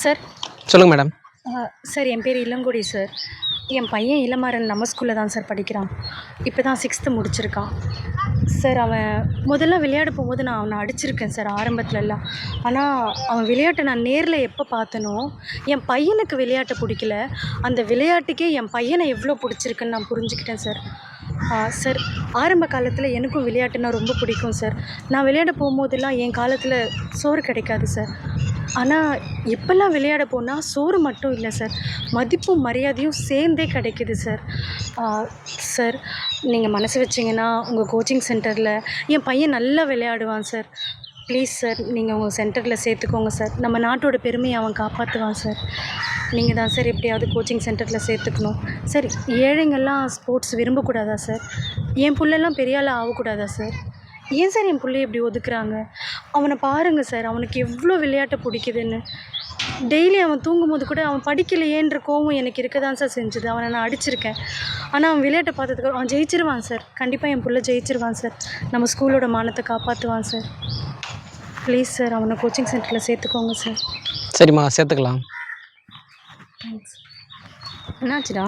Sir. சொல்லுங்கள் madam. Sir என் பேர் இளங்கொடி sir. என் பையன் இளமாறன் நம்ம ஸ்கூலில் தான் சார் படிக்கிறான். இப்போ தான் 6th முடிச்சிருக்கான் சார். அவன் முதல்ல விளையாட போகும்போது நான் அவனை அடிச்சிருக்கேன் சார் ஆரம்பத்துலலாம். ஆனால் அவன் விளையாட்டை நான் நேரில் எப்போ பார்த்தனோ, என் பையனுக்கு விளையாட்டை பிடிக்கல, அந்த விளையாட்டுக்கே என் பையனை எவ்வளோ பிடிச்சிருக்குன்னு நான் புரிஞ்சுக்கிட்டேன் சார். சார், ஆரம்ப காலத்தில் எனக்கும் விளையாட்டுன்னா ரொம்ப பிடிக்கும் சார். நான் விளையாட போகும்போதெல்லாம் என் காலத்தில் சோறு கிடைக்காது சார். ஆனால் இப்போல்லாம் விளையாட போனால் சோறு மட்டும் இல்லை சார், மதிப்பும் மரியாதையும் சேர்ந்தே கிடைக்கிது சார். சார், நீங்கள் மனசு வச்சிங்கன்னா உங்கள் கோச்சிங் சென்டரில் என் பையன் நல்லா விளையாடுவான் சார். ப்ளீஸ் சார், நீங்கள் உங்கள் சென்டரில் சேர்த்துக்கோங்க சார். நம்ம நாட்டோட பெருமையை அவன் காப்பாற்றுவான் சார். நீங்கள் தான் சார் எப்படியாவது கோச்சிங் சென்டரில் சேர்த்துக்கணும் சார். ஏழைங்கள்லாம் ஸ்போர்ட்ஸ் விரும்பக்கூடாதா சார்? என் புள்ளெல்லாம் பெரிய ஆளாக ஆகக்கூடாதா சார்? ஏன் சார் என் பிள்ளைய இப்படி ஒதுக்குறாங்க? அவனை பாருங்கள் சார், அவனுக்கு எவ்வளோ விளையாட்டை பிடிக்குதுன்னு. டெய்லி அவன் தூங்கும்போது கூட அவன் படிக்கலையேன்ற கோவம் எனக்கு இருக்க தான் சார் செஞ்சுது. அவனை நான் அடிச்சிருக்கேன். ஆனால் அவன் விளையாட்டை பார்த்ததுக்கு அவன் ஜெயிச்சிருவான் சார். கண்டிப்பாக என் பிள்ளை ஜெயிச்சிருவான் சார். நம்ம ஸ்கூலோட மானத்தை காப்பாற்றுவான் சார். ப்ளீஸ் சார், அவனை கோச்சிங் சென்டரில் சேர்த்துக்கோங்க சார். சரிம்மா, சேர்த்துக்கலாம். தேங்க்ஸ். என்னாச்சுடா?